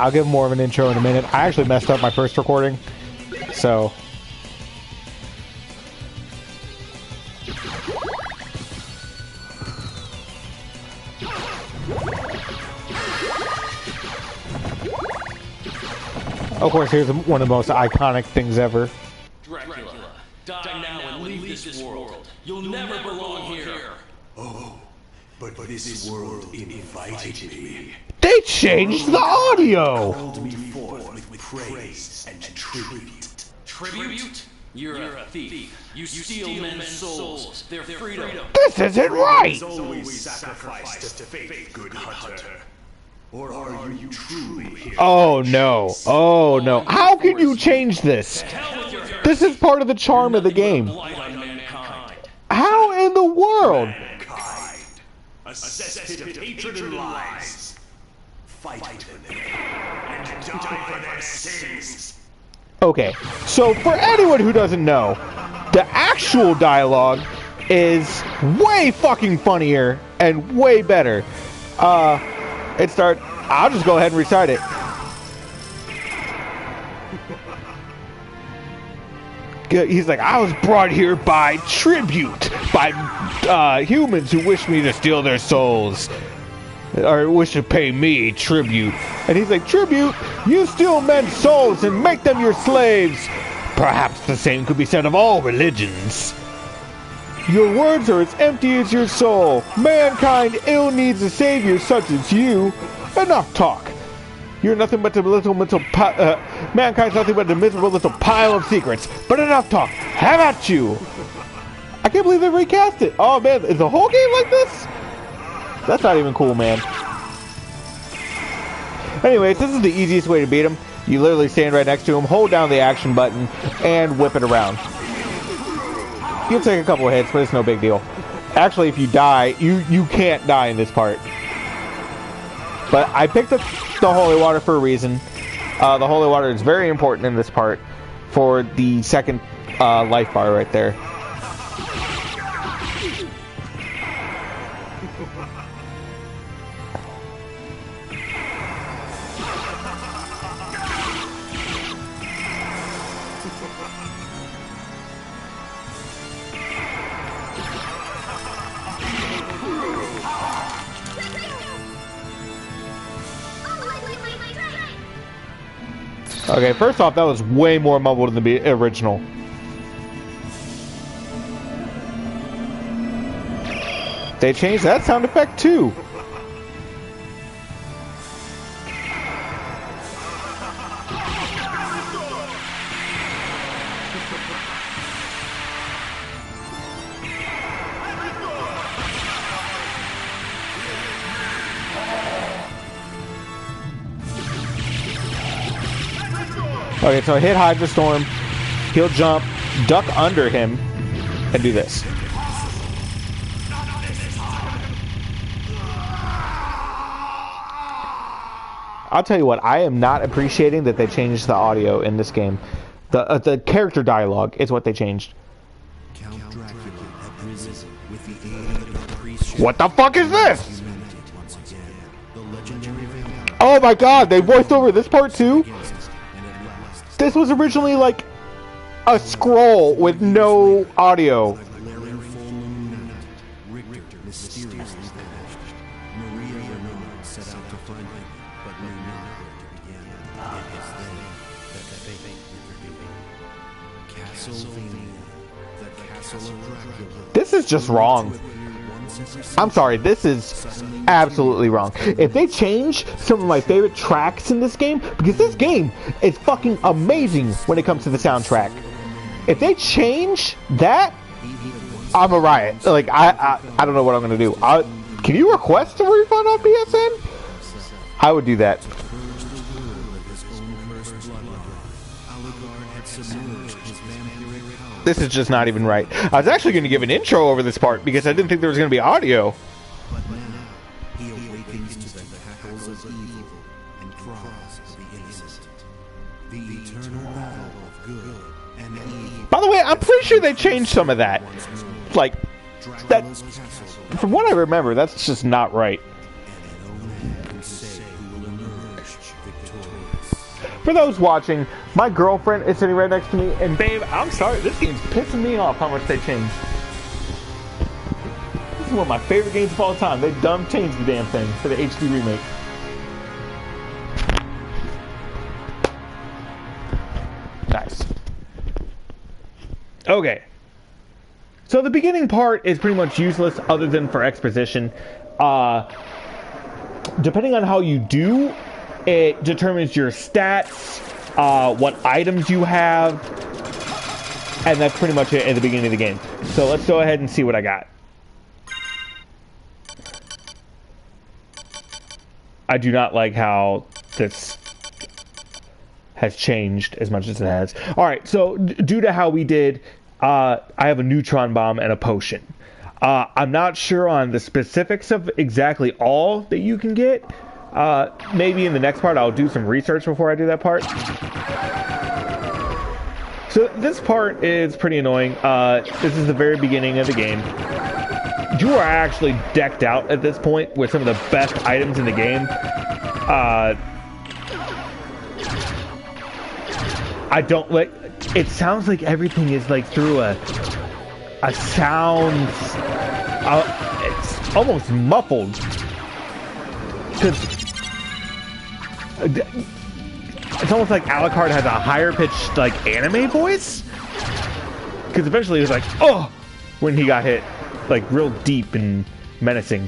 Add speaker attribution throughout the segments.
Speaker 1: I'll give more of an intro in a minute. I actually messed up my first recording, so... Of course, here's one of the most iconic things ever.
Speaker 2: Dracula, die now and leave this world. You'll never belong here.
Speaker 3: Oh, but this world invited me.
Speaker 1: They changed the audio!
Speaker 3: Called me forth with praise and tribute.
Speaker 2: Tribute? You're a thief. You steal men's souls, their freedom.
Speaker 1: This isn't right!
Speaker 3: It's always sacrificed to faith, good hunter. Or are you truly here?
Speaker 1: Oh no. Oh no. How can you change this? This is part of the charm of the game. How in the world?
Speaker 3: Mankind, a cesspit of hatred and lies. Fight with them and die for their sins.
Speaker 1: Okay, so for anyone who doesn't know, the actual dialogue is way fucking funnier and way better. I'll just go ahead and recite it. He's like, I was brought here by tribute, by humans who wish me to steal their souls, or wish to pay me tribute. And he's like, tribute? You steal men's souls and make them your slaves. Perhaps the same could be said of all religions. Your words are as empty as your soul. Mankind ill needs a savior such as you. Enough talk. You're nothing but mankind's nothing but a miserable little pile of secrets. But enough talk. Have at you. I can't believe they recast it. Oh man, is the whole game like this? That's not even cool, man. Anyways, this is the easiest way to beat him. You literally stand right next to him, hold down the action button, and whip it around. You'll take a couple of hits, but it's no big deal. Actually, if you die, you can't die in this part. But I picked up the holy water for a reason. The holy water is very important in this part for the second life bar right there. Okay, first off, that was way more mumbled than the original. They changed that sound effect too. Okay, so I hit Hydra Storm, he'll jump, duck under him, and do this. I'll tell you what, I am not appreciating that they changed the audio in this game. The character dialogue is what they changed. What the fuck is this? Oh my god, they voiced over this part too? This was originally like a scroll with no audio. This is just wrong. I'm sorry, this is absolutely wrong. If they change some of my favorite tracks in this game, because this game is fucking amazing when it comes to the soundtrack. If they change that, I'm a riot. Like, I don't know what I'm gonna do. Can you request a refund on PSN? I would do that. This is just not even right. I was actually going to give an intro over this part because I didn't think there was going to be audio.
Speaker 4: But now he awakens to the hackles of evil and cries of the innocent. The eternal battle of good and evil.
Speaker 1: By the way, I'm pretty sure they changed some of that. Like, that, from what I remember, that's just not right.
Speaker 4: And no man can say who will emerge victorious.
Speaker 1: for those watching, my girlfriend is sitting right next to me, and babe, I'm sorry, this game's pissing me off how much they changed. This is one of my favorite games of all time. They dumb changed the damn thing for the HD remake. Nice. Okay. So the beginning part is pretty much useless other than for exposition. Depending on how you do, it determines your stats, what items you have, and that's pretty much it at the beginning of the game. So let's go ahead and see what I got. I do not like how this has changed as much as it has. Alright, so due to how we did, I have a neutron bomb and a potion. I'm not sure on the specifics of exactly all that you can get. Maybe in the next part I'll do some research before I do that part. So this part is pretty annoying. This is the very beginning of the game. You are actually decked out at this point with some of the best items in the game. I don't like. It sounds like everything is like through a sound. It's almost muffled. Because it's almost like Alucard has a higher pitched like anime voice. Because eventually he was like, oh, when he got hit, like real deep and menacing.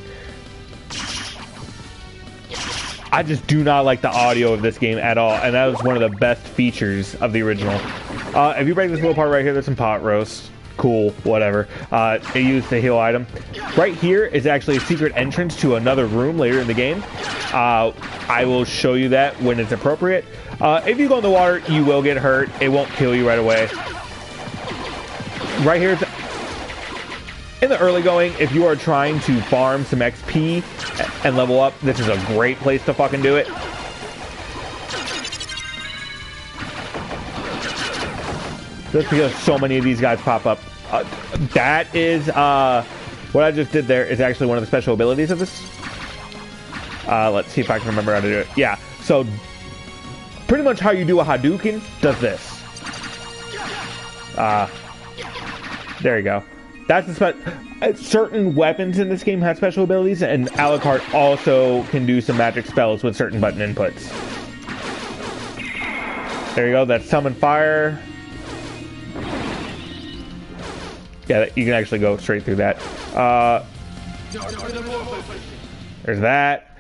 Speaker 1: I just do not like the audio of this game at all, and that was one of the best features of the original. If you break this little part right here, there's some pot roast. Cool, whatever. They use the heal item. Right here is actually a secret entrance to another room later in the game. I will show you that when it's appropriate. If you go in the water, you will get hurt. It won't kill you right away. Right here, in the early going, if you are trying to farm some XP and level up, this is a great place to fucking do it. Just because so many of these guys pop up. That is, what I just did there is actually one of the special abilities of this. Let's see if I can remember how to do it. Yeah, so pretty much how you do a Hadouken does this. There you go. That's the certain weapons in this game have special abilities, and Alucard also can do some magic spells with certain button inputs. There you go. That's summon fire. Yeah, you can actually go straight through that. There's that.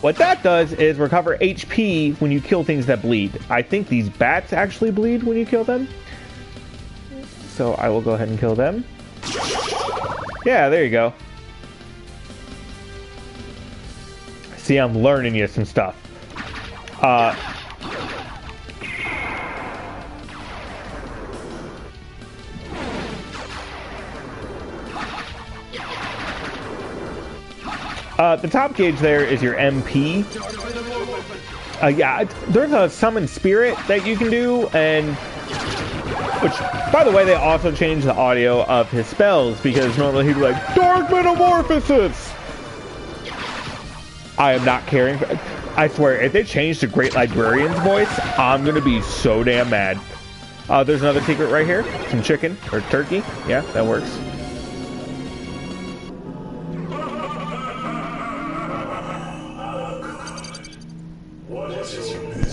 Speaker 1: What that does is recover HP when you kill things that bleed. I think these bats actually bleed when you kill them. So I will go ahead and kill them. Yeah, there you go. See, I'm learning you some stuff. The top gauge there is your MP. Yeah, there's a summon spirit that you can do, and which, by the way, they also changed the audio of his spells, because normally he'd be like, Dark Metamorphosis! I am not caring. I swear, if they change the Great Librarian's voice, I'm gonna be so damn mad. There's another secret right here. Some chicken, or turkey. Yeah, that works.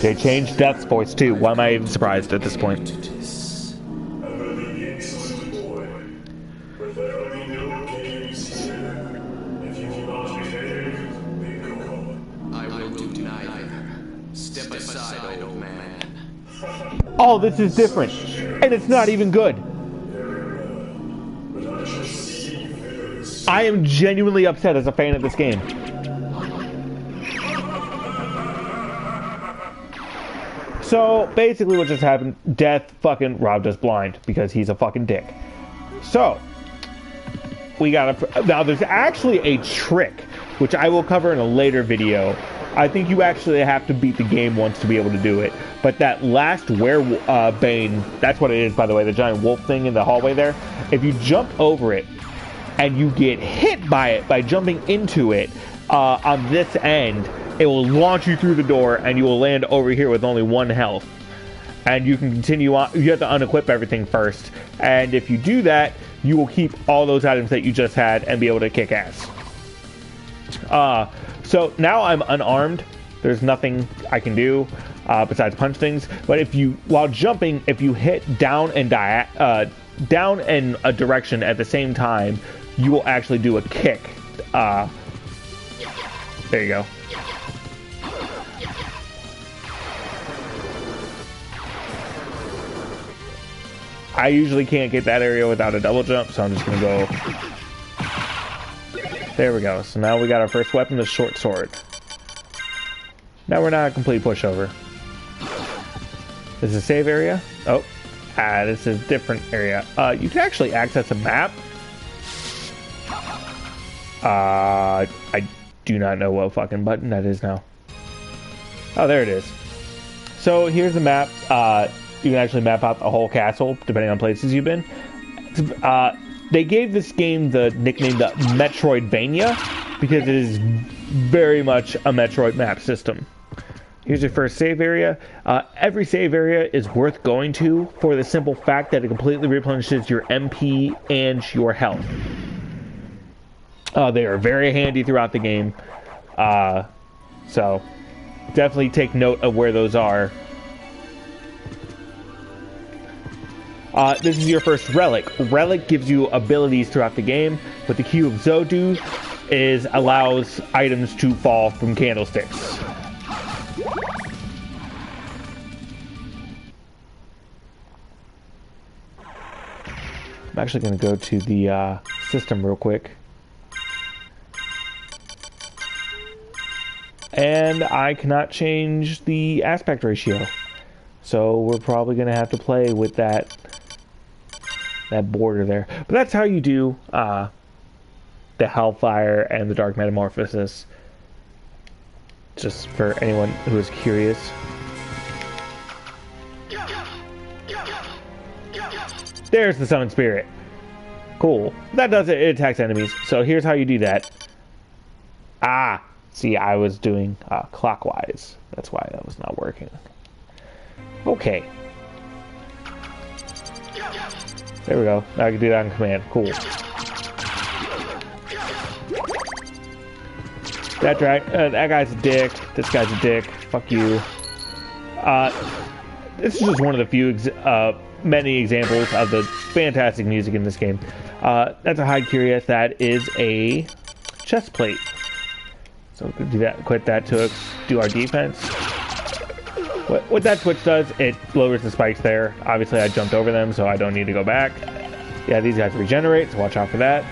Speaker 1: They changed Death's voice too. Why am I even surprised at this point? Oh, this is different. And it's not even good. I am genuinely upset as a fan of this game. So, basically what just happened, Death fucking robbed us blind because he's a fucking dick. So, we gotta... Now, there's actually a trick, which I will cover in a later video. I think you actually have to beat the game once to be able to do it. But that last Bane, that's what it is, by the way, the giant wolf thing in the hallway there. If you jump over it, and you get hit by it by jumping into it, on this end, it will launch you through the door, and you will land over here with only 1 health. And you can continue on. You have to unequip everything first. And if you do that, you will keep all those items that you just had and be able to kick ass. So now I'm unarmed. There's nothing I can do besides punch things. But if you, while jumping, if you hit down and down in a direction at the same time, you will actually do a kick. There you go. I usually can't get that area without a double jump, so I'm just gonna go. There we go. So now we got our first weapon, the short sword. Now we're not a complete pushover. This is a save area. Oh, this is a different area. You can actually access a map. I do not know what fucking button that is now. Oh, there it is. So here's the map. You can actually map out the whole castle, depending on places you've been. They gave this game the nickname the Metroidvania, because it is very much a Metroid map system. Here's your first save area. Every save area is worth going to for the simple fact that it completely replenishes your MP and your health. They are very handy throughout the game. So definitely take note of where those are. This is your first relic. Relic gives you abilities throughout the game. What the Cube of Zodu allows items to fall from candlesticks. I'm actually going to go to the system real quick. And I cannot change the aspect ratio. So we're probably going to have to play with that border there. But that's how you do the Hellfire and the Dark Metamorphosis. Just for anyone who is curious. There's the Summon Spirit. Cool. That does it. It attacks enemies. So here's how you do that. See, I was doing clockwise. That's why that was not working. Okay. There we go. Now I can do that on command. Cool. That guy's a dick. This guy's a dick. Fuck you. This is just one of the few many examples of the fantastic music in this game. That's a Hide Curious. That is a chest plate. So we can do that. Quit that to do our defense. What that switch does, it lowers the spikes there. Obviously, I jumped over them, so I don't need to go back. Yeah, these guys regenerate, so watch out for that.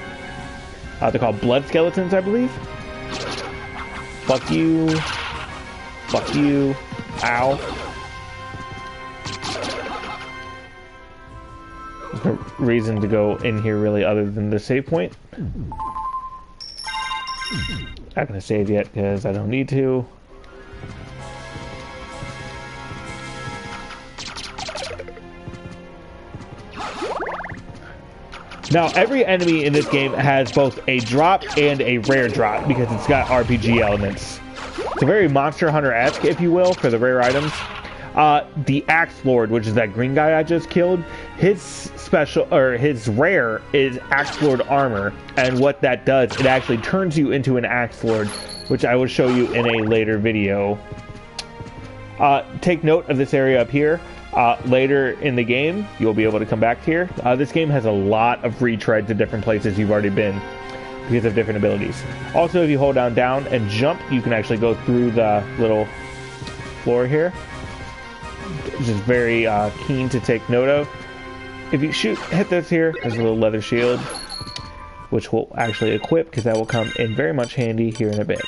Speaker 1: They're called blood skeletons, I believe. Fuck you. Fuck you. Ow. There's no reason to go in here, really, other than the save point. Not gonna save yet, because I don't need to. Now, every enemy in this game has both a drop and a rare drop because it's got RPG elements. It's a very Monster Hunter-esque, if you will, for the rare items. The Axe Lord, which is that green guy I just killed, his rare is Axe Lord armor, and what that does, it actually turns you into an Axe Lord, which I will show you in a later video. Take note of this area up here. Later in the game, you'll be able to come back here. This game has a lot of retreads to different places you've already been because of different abilities. Also, if you hold down and jump, you can actually go through the little floor here, which is very keen to take note of. If you hit this here, there's a little leather shield, which will actually equip because that will come in very much handy here in a bit.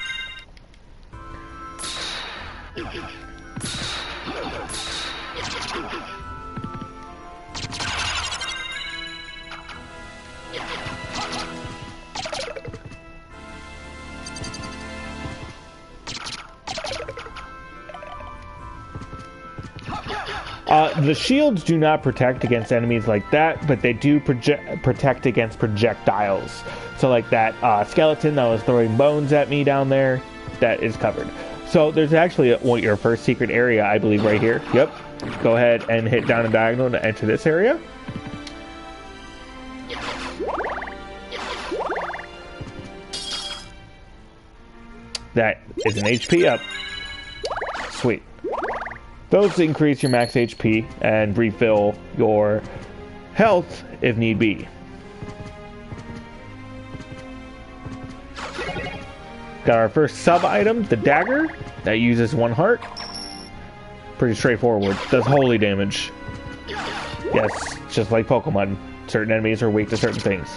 Speaker 1: The shields do not protect against enemies like that, but they do protect against projectiles. So like that skeleton that was throwing bones at me down there, that is covered. So there's actually your first secret area, I believe, right here. Yep. Go ahead and hit down a diagonal to enter this area. That is an HP up. Sweet. Those increase your max HP and refill your health if need be. Got our first sub-item, the dagger, that uses 1 heart. Pretty straightforward. Does holy damage. Yes, just like Pokemon. Certain enemies are weak to certain things.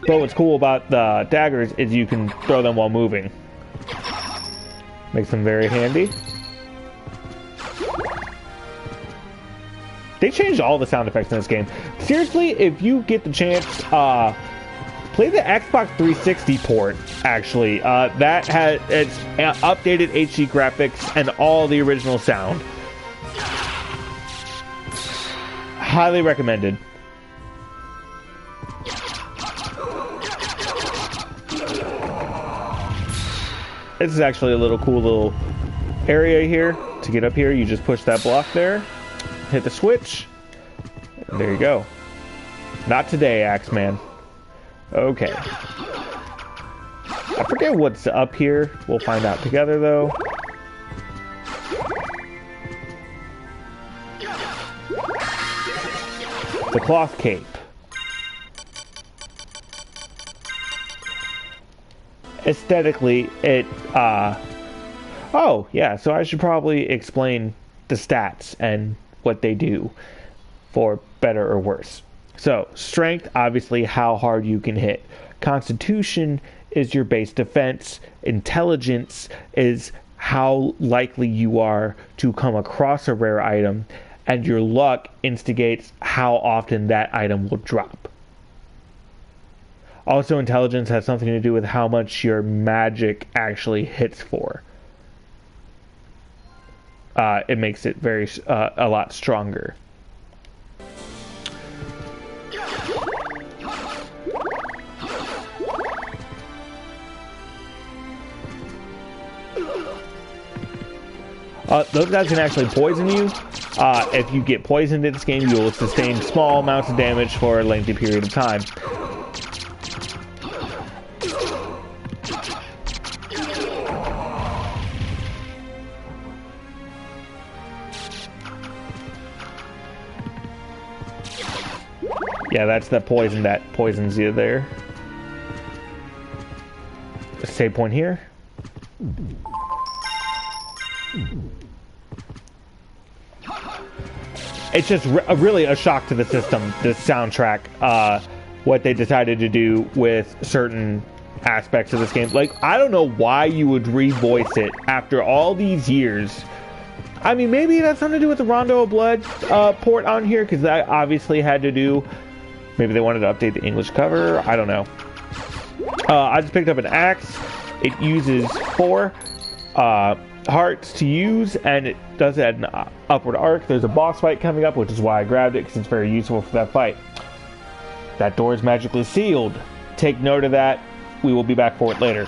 Speaker 1: But what's cool about the daggers is you can throw them while moving. Makes them very handy. They changed all the sound effects in this game. Seriously, if you get the chance, play the Xbox 360 port, actually. That has it's updated HD graphics and all the original sound. Highly recommended. This is actually a little cool little area here. To get up here, you just push that block there, hit the switch, and there you go. Not today, Axeman. Okay. I forget what's up here. We'll find out together, though. The cloth cape. Aesthetically, it, oh, yeah, so I should probably explain the stats and what they do for better or worse. So, strength, obviously, how hard you can hit. Constitution is your base defense. Intelligence is how likely you are to come across a rare item. And your luck instigates how often that item will drop. Also, intelligence has something to do with how much your magic actually hits for. It makes it a lot stronger. Those guys can actually poison you. If you get poisoned in this game, you will sustain small amounts of damage for a lengthy period of time. Yeah, that's the poison that poisons you there. Save point here. It's just really a shock to the system, this soundtrack, what they decided to do with certain aspects of this game. Like, I don't know why you would revoice it after all these years. I mean, maybe it has something to do with the Rondo of Blood port on here, because that obviously had to do... Maybe they wanted to update the English cover. I don't know. I just picked up an axe. It uses 4 hearts to use, and it does add an upward arc. There's a boss fight coming up, which is why I grabbed it, because it's very useful for that fight. That door is magically sealed. Take note of that. We will be back for it later.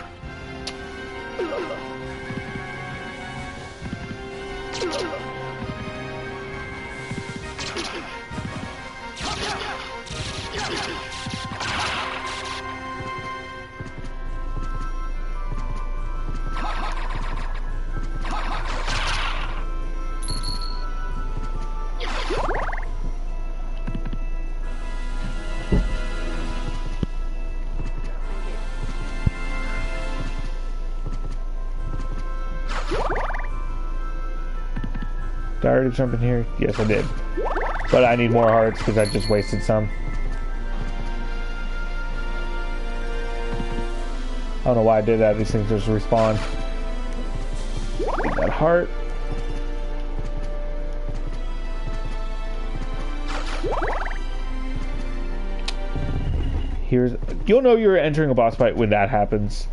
Speaker 1: Did I already jump in here? Yes, I did. But I need more hearts because I just wasted some. I don't know why I did that. These things just respawn. Get that heart. You'll know you're entering a boss fight when that happens.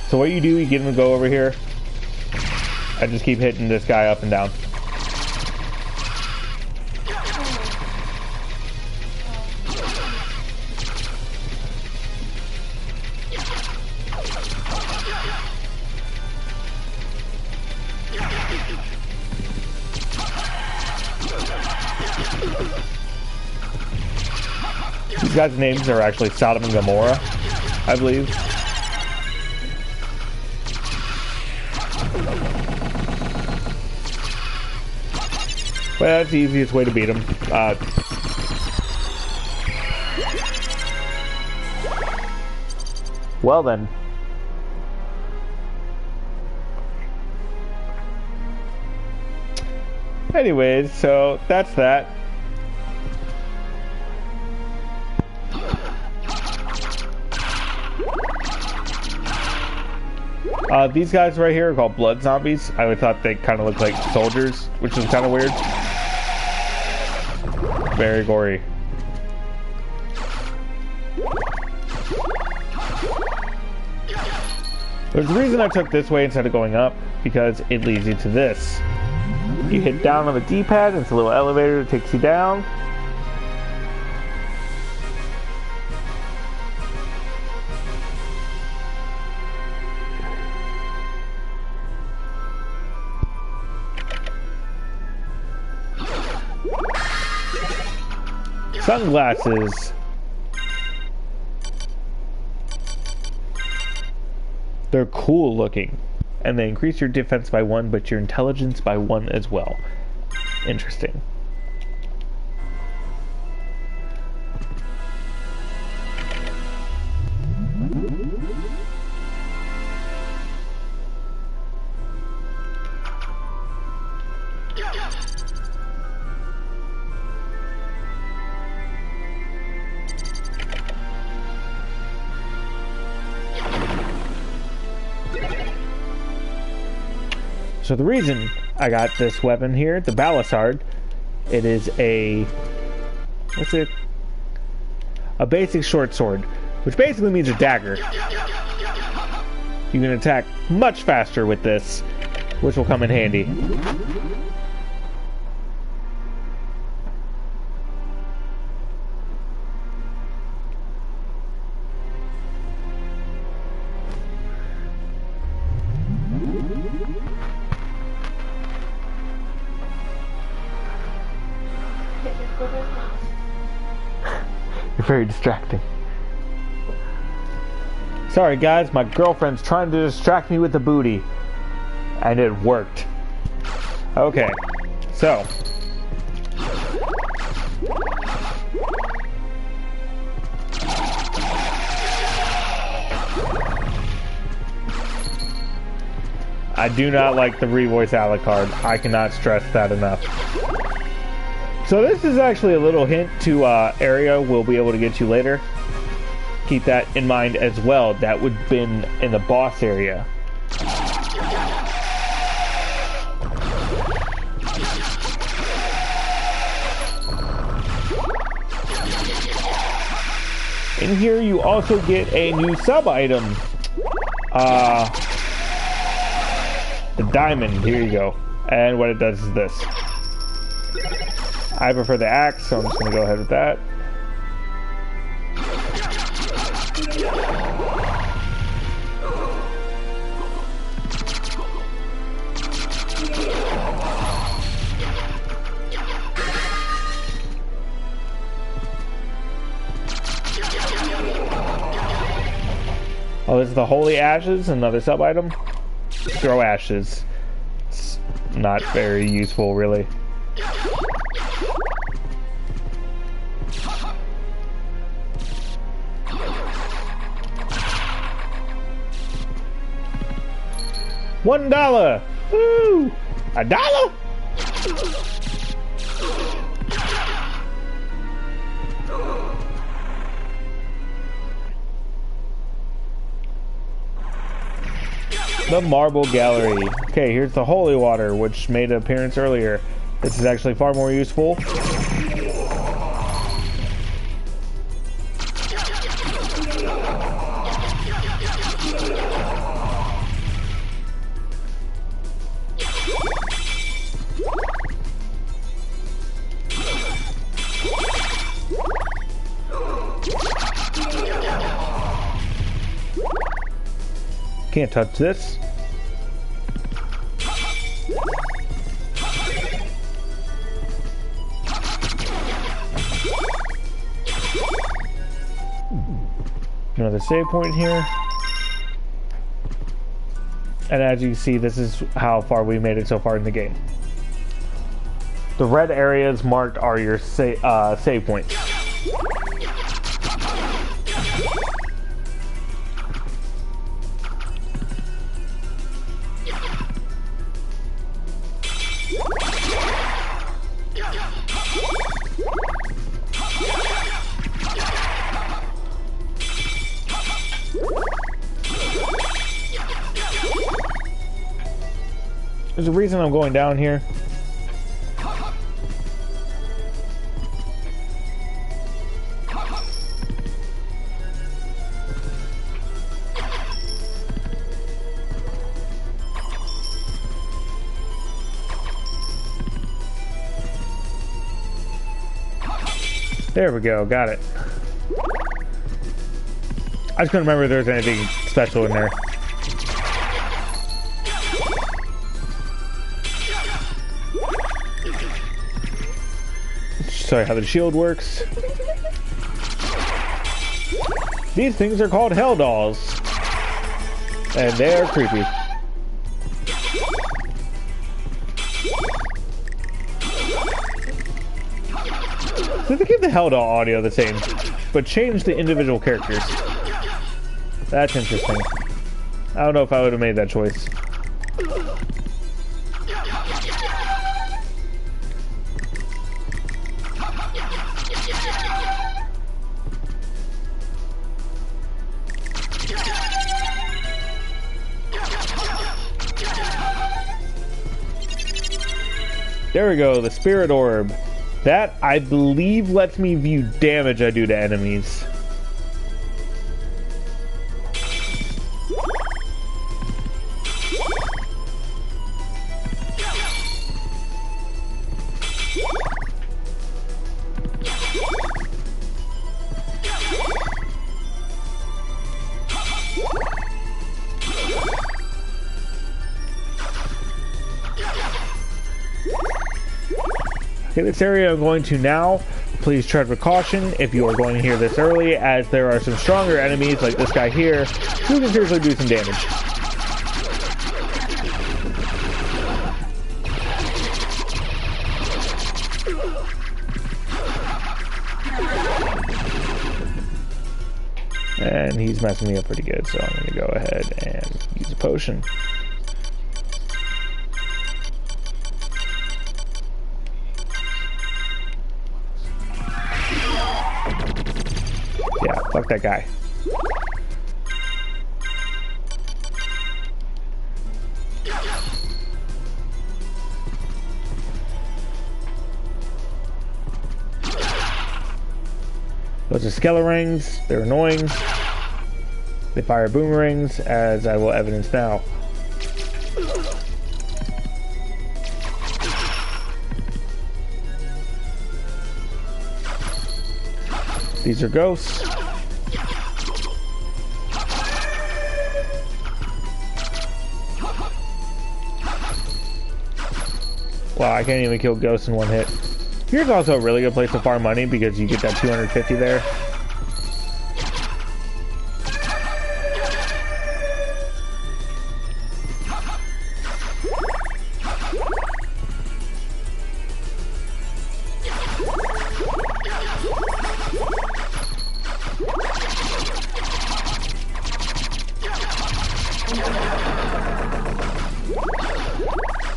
Speaker 1: So what you do, you get him to go over here. I just keep hitting this guy up and down. These guys' names are actually Sodom and Gomorrah, I believe. But that's the easiest way to beat them. Well then. Anyways, so that's that. These guys right here are called blood zombies. I would thought they kind of looked like soldiers, which is kind of weird. Very gory. There's a reason I took this way instead of going up, because it leads you to this. You hit down on the D-pad, it's a little elevator that takes you down. Sunglasses. They're cool looking. And they increase your defense by 1, but your intelligence by 1 as well. Interesting. So the reason I got this weapon here, the Balisard, it is a, what's it? A basic short sword, which basically means a dagger. You can attack much faster with this, which will come in handy. You're very distracting. Sorry guys, my girlfriend's trying to distract me with the booty. And it worked. Okay, so. I do not like the revoice Alucard. I cannot stress that enough. So this is actually a little hint to area we'll be able to get to later. Keep that in mind as well. That would have been in the boss area. In here you also get a new sub-item. The diamond, here you go. And what it does is this. I prefer the axe, so I'm just going to go ahead with that. Oh, this is the Holy Ashes, another sub-item. Throw ashes. It's not very useful, really. $1! Woo! $1? The Marble Gallery. Okay, here's the Holy Water, which made an appearance earlier. This is actually far more useful. Can't touch this. Another save point here. And as you see, this is how far we made it so far in the game. The red areas marked are your save points. There's a reason I'm going down here. There we go, got it. I just couldn't remember if there was anything special in there. Sorry, how the shield works. These things are called hell dolls. And they're creepy. So they keep the hell doll audio the same, but change the individual characters. That's interesting. I don't know if I would have made that choice. There we go, the spirit orb. That, I believe, lets me view damage I do to enemies. Okay, this area I'm going to now. Please tread with caution if you are going here this early, as there are some stronger enemies like this guy here who can seriously do some damage. And he's messing me up pretty good, so I'm going to go ahead and use a potion. Yeah, fuck that guy. Those are Skelerings. They're annoying. They fire boomerangs, as I will evidence now. These are ghosts. Wow, I can't even kill ghosts in one hit. Here's also a really good place to farm money because you get that 250 there.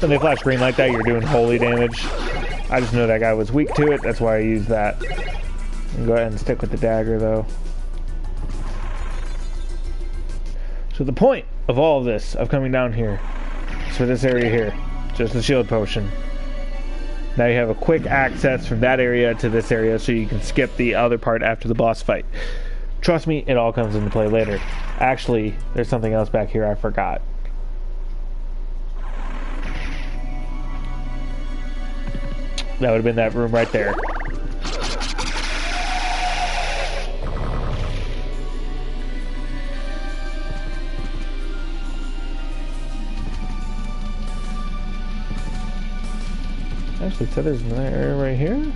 Speaker 1: When they flash green like that, you're doing holy damage. I just know that guy was weak to it, that's why I used that. Go ahead and stick with the dagger, though. So the point of all of this, of coming down here, is for this area here. Just the shield potion. Now you have a quick access from that area to this area, so you can skip the other part after the boss fight. Trust me, it all comes into play later. Actually, there's something else back here I forgot. That would have been that room right there. Actually, so there's another area right here.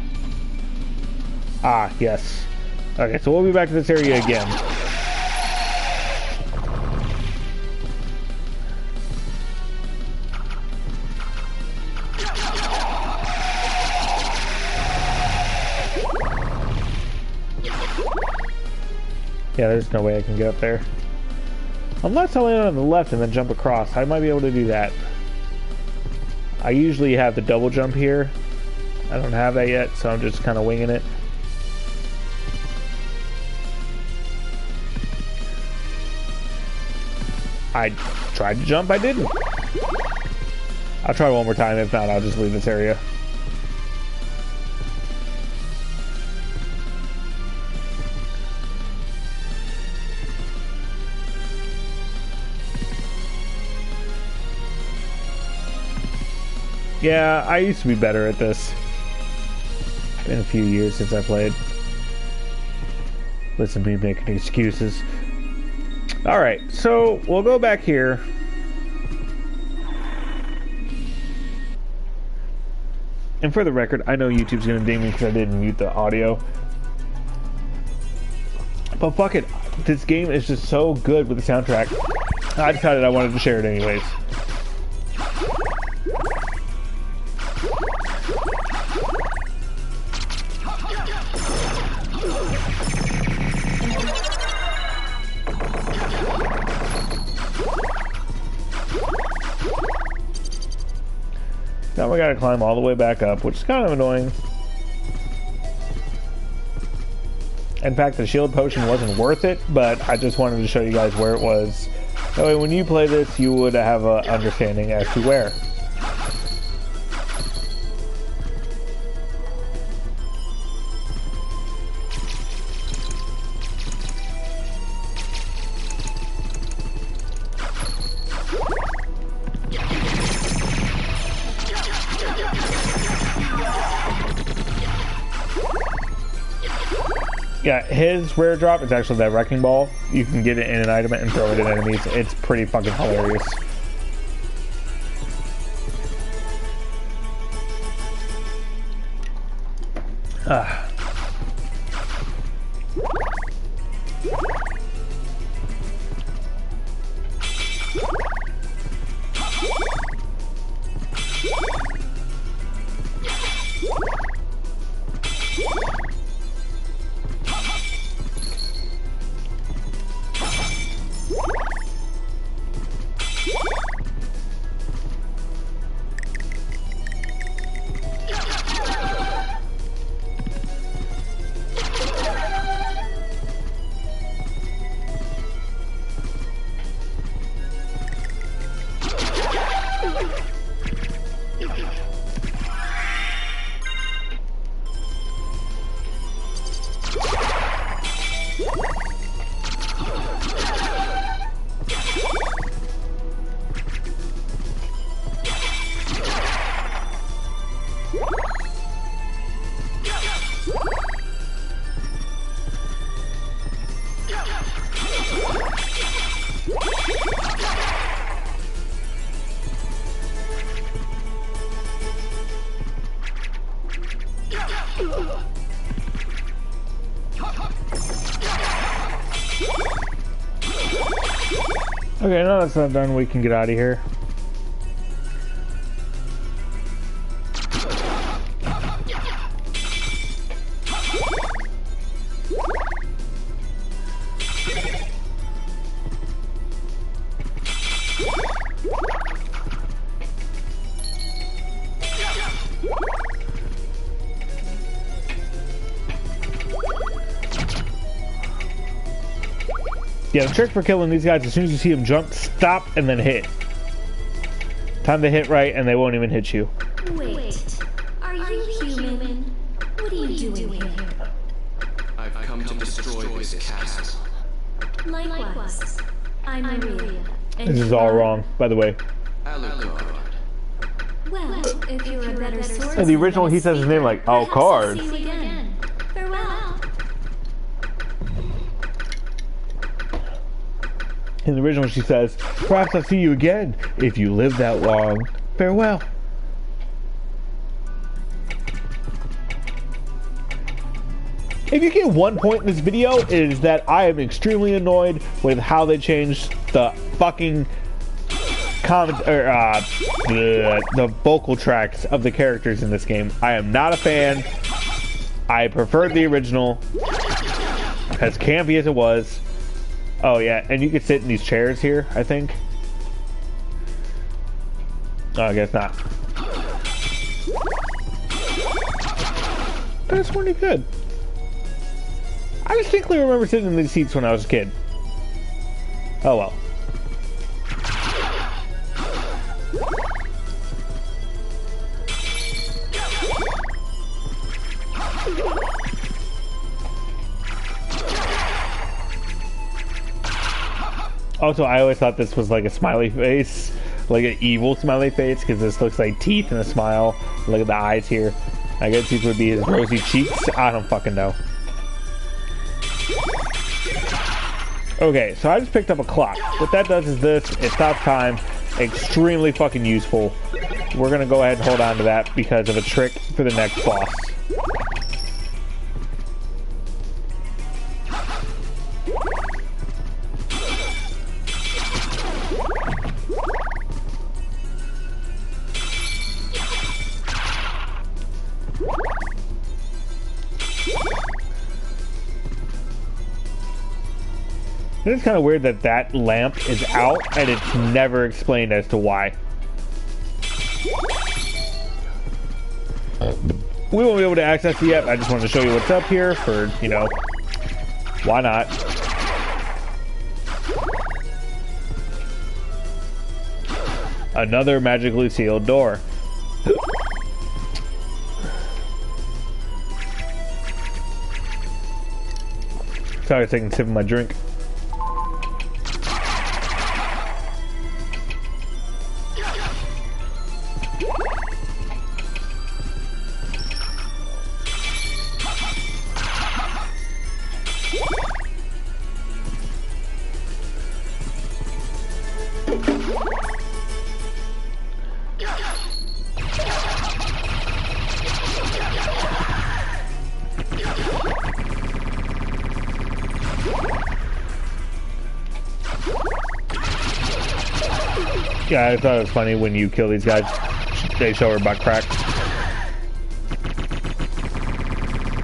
Speaker 1: Ah, yes. Okay, so we'll be back to this area again. Yeah, there's no way I can get up there. Unless I land on the left and then jump across. I might be able to do that. I usually have the double jump here. I don't have that yet, so I'm just kind of winging it. I tried to jump, I didn't. I'll try one more time. If not, I'll just leave this area. Yeah, I used to be better at this. It's been a few years since I played. Listen to me making excuses. Alright, so we'll go back here. And for the record, I know YouTube's gonna ding me because I didn't mute the audio. But fuck it, this game is just so good with the soundtrack. I decided I wanted to share it anyways. Now we gotta climb all the way back up, which is kind of annoying. In fact, the shield potion wasn't worth it, but I just wanted to show you guys where it was. That way when you play this, you would have an understanding as to where. Yeah, his rare drop is actually that wrecking ball. You can get it in an item and throw it at enemies. It's pretty fucking hilarious. Okay, now that's not done, we can get out of here. Yeah, the trick for killing these guys, as soon as you see them jump, stop and then hit. Time to hit right and they won't even hit you.
Speaker 5: Wait, are you human? What are you doing here?
Speaker 2: I've come to destroy this castle.
Speaker 5: Likewise, I'm Maria. And
Speaker 1: This is all wrong, by the way.
Speaker 2: Alucard.
Speaker 5: Well, if you're a better swordsman...
Speaker 1: In the original, he says his name like,
Speaker 5: perhaps
Speaker 1: Alucard.
Speaker 5: I'll see you again. Farewell.
Speaker 1: In the original, she says, perhaps I'll see you again if you live that long. Farewell. If you get 1 point in this video, it is that I am extremely annoyed with how they changed the fucking the vocal tracks of the characters in this game. I am not a fan. I preferred the original, as campy as it was. Oh yeah, and you can sit in these chairs here, I think. Oh, I guess not. That's pretty good. I distinctly remember sitting in these seats when I was a kid. Oh well. Also, I always thought this was like a smiley face, like an evil smiley face, because this looks like teeth and a smile. Look at the eyes here. I guess these would be his rosy cheeks. I don't fucking know. Okay, so I just picked up a clock. What that does is this. It stops time. Extremely fucking useful. We're gonna go ahead and hold on to that because of a trick for the next boss. It's kind of weird that that lamp is out and it's never explained as to why. We won't be able to access it yet. I just wanted to show you what's up here for, you know, why not? Another magically sealed door. Sorry, I was taking a sip of my drink. Yeah, I thought it was funny when you kill these guys, they show her butt crack.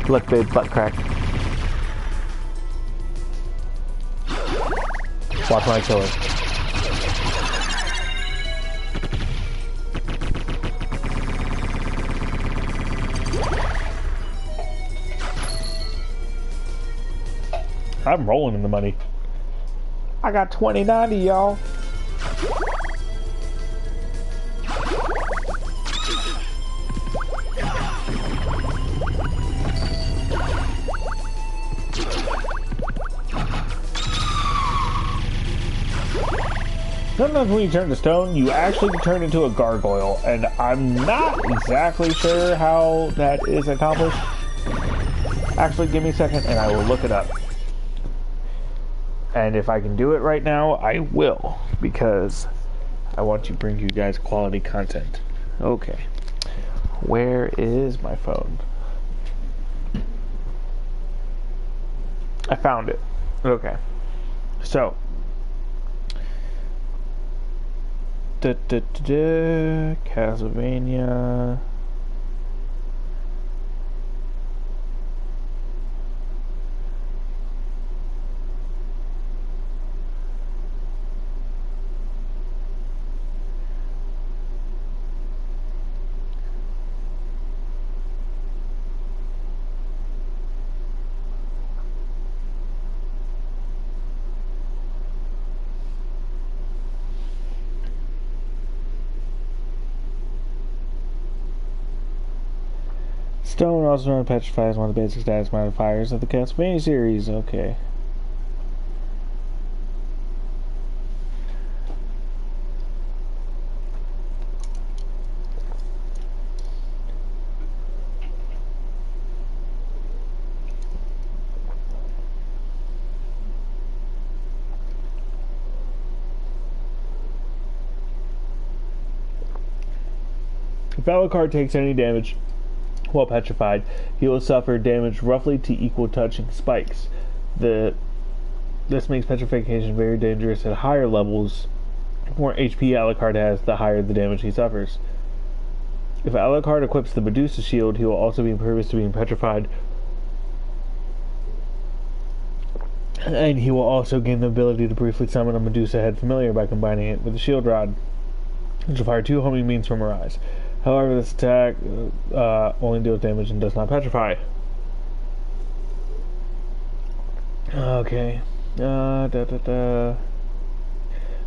Speaker 1: Look, babe, butt crack. Watch when I kill her. I'm rolling in the money. I got 2090, y'all. Sometimes when you turn to stone, you actually turn into a gargoyle, and I'm not exactly sure how that is accomplished. Actually, give me a second and I will look it up. And if I can do it right now, I will, because I want to bring you guys quality content. Okay. Where is my phone? I found it. Okay. So. Castlevania. Stone, also known as Petrified, is one of the basic status modifiers of the Castlevania series. Okay. If Alucard takes any damage while petrified, he will suffer damage roughly to equal touching spikes. This makes petrification very dangerous at higher levels. The more HP Alucard has, the higher the damage he suffers. If Alucard equips the Medusa shield, he will also be impervious to being petrified. And he will also gain the ability to briefly summon a Medusa head familiar by combining it with a shield rod, which will fire 2 homing beams from her eyes. However, this attack only deals damage and does not petrify. Okay.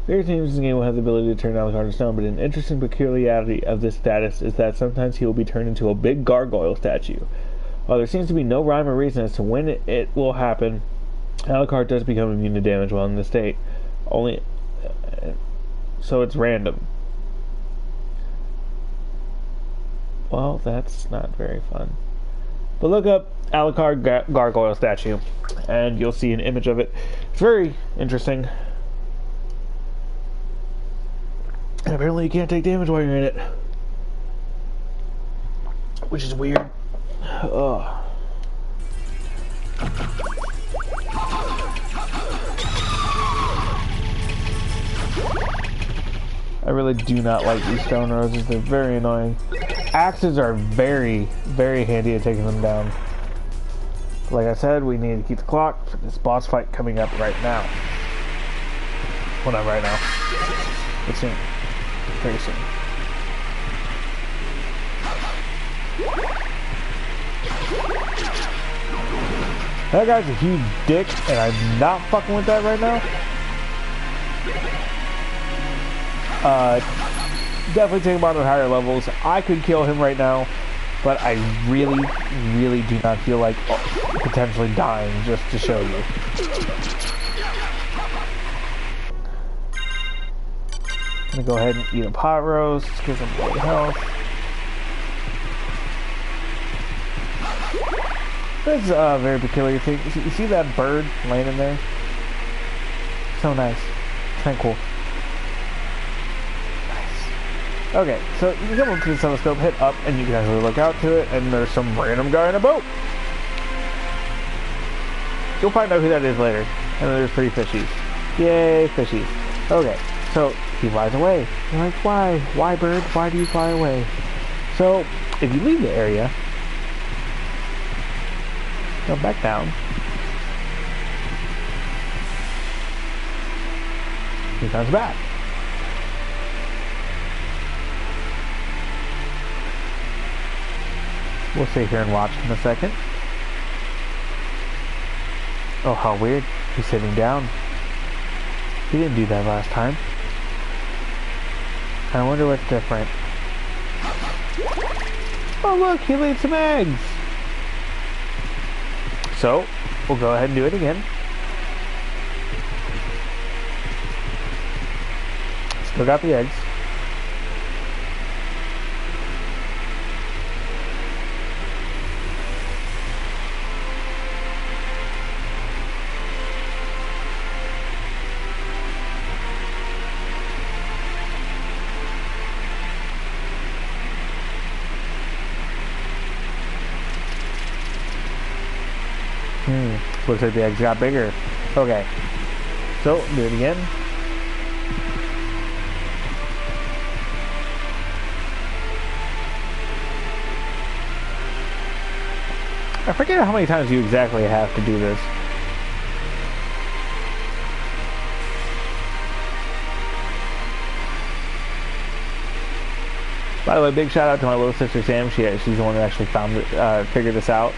Speaker 1: Various teams in the game will have the ability to turn Alucard to stone, but an interesting peculiarity of this status is that sometimes he will be turned into a big gargoyle statue. While there seems to be no rhyme or reason as to when it will happen, Alucard does become immune to damage while in this state. So it's random. Well, that's not very fun. But look up Alucard gargoyle statue, and you'll see an image of it. It's very interesting. And apparently you can't take damage while you're in it, which is weird. Ugh. I really do not like these stone roses. They're very annoying. Axes are very, very handy at taking them down. Like I said, we need to keep the clock for this boss fight coming up right now. Well, not right now, but soon. Very soon. That guy's a huge dick, and I'm not fucking with that right now. Definitely take him on at higher levels. I could kill him right now, but I really, really do not feel like potentially dying just to show you. I'm gonna go ahead and eat a pot roast, give him more health. This is a very peculiar thing. You see that bird laying in there? So nice. Kinda cool. Nice. Okay, so you can come up to the telescope, hit up, and you can actually look out to it, and there's some random guy in a boat. You'll find out who that is later. And then there's 3 fishies. Yay, fishies. Okay, so he flies away. You're like, why? Why, bird? Why do you fly away? So, if you leave the area, go back down. He comes back. We'll sit here and watch in a second. Oh, how weird. He's sitting down. He didn't do that last time. I wonder what's different. Oh look, he laid some eggs! So, we'll go ahead and do it again. Still got the eggs. Looks like the eggs got bigger. Okay. So, do it again. I forget how many times you exactly have to do this. By the way, big shout out to my little sister Sam. She's the one that actually found it, figured this out.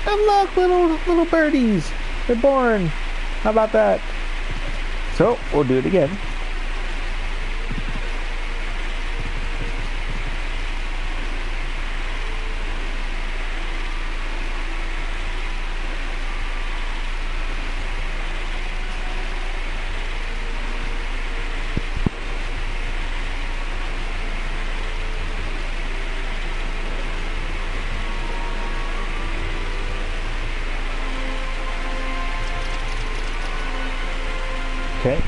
Speaker 1: And look, little birdies. They're born. How about that? So, we'll do it again. Okay.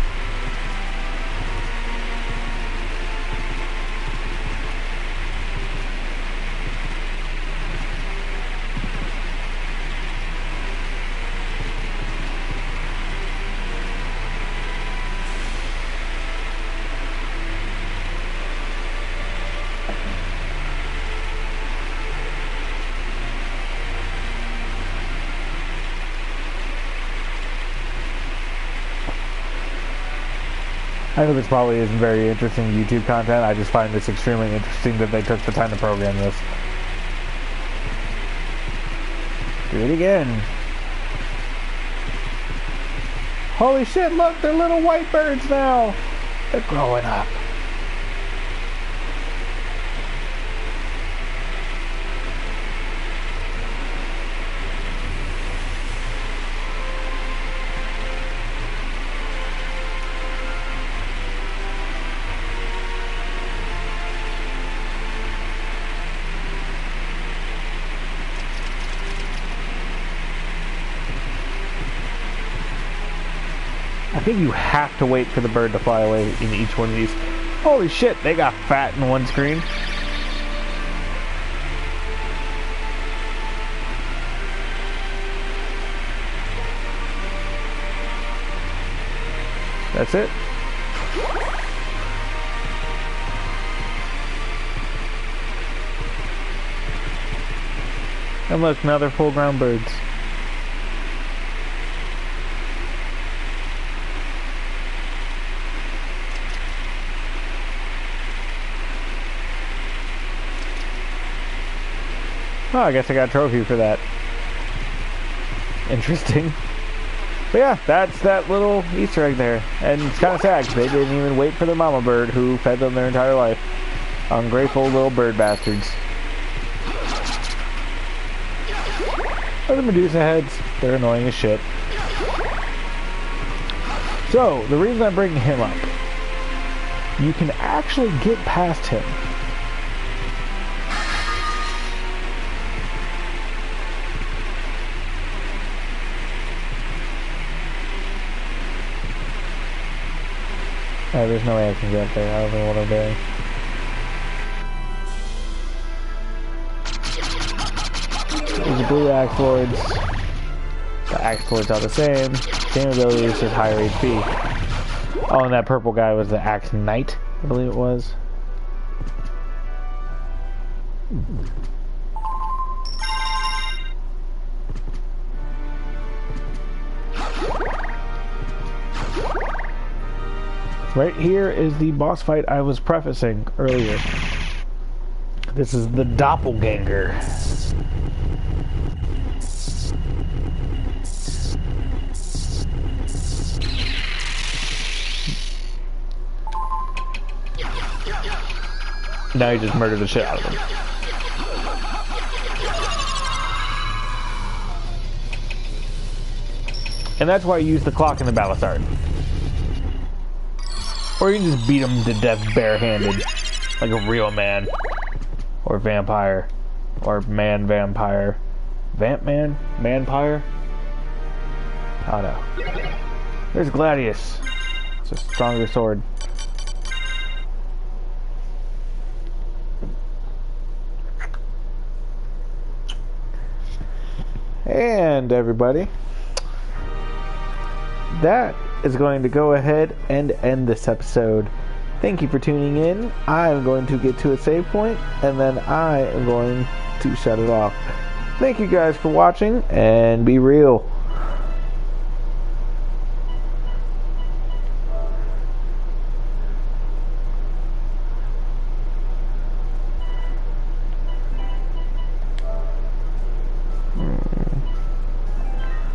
Speaker 1: I know this probably isn't very interesting YouTube content. I just find this extremely interesting that they took the time to program this. Do it again. Holy shit, look, they're little white birds now. They're growing up. I think you have to wait for the bird to fly away in each one of these. Holy shit, they got fat in one screen. That's it. And look, now they're full-grown birds. Oh, I guess I got a trophy for that. Interesting. But yeah, that's that little Easter egg there. And it's kind of sad because they didn't even wait for their mama bird who fed them their entire life. Ungrateful little bird bastards. But the Medusa heads, they're annoying as shit. So, the reason I'm bringing him up, you can actually get past him. Oh, there's no way I can get up there. I don't know what I'm doing. These are blue Axe Lords. The Axe Lords are the same. Same abilities, just higher HP. Oh, and that purple guy was the Axe Knight, I believe it was. Right here is the boss fight I was prefacing earlier. This is the Doppelganger. Now you just murdered the shit out of him. And that's why I use the clock in the Balisard. Or you can just beat him to death barehanded, like a real man. Or vampire. Or man-vampire. Vamp-man? Manpire? I don't know. There's Gladius. It's a stronger sword. And everybody, that is going to go ahead and end this episode. Thank you for tuning in. I'm going to get to a save point, and then I am going to shut it off. Thank you guys for watching, and be real.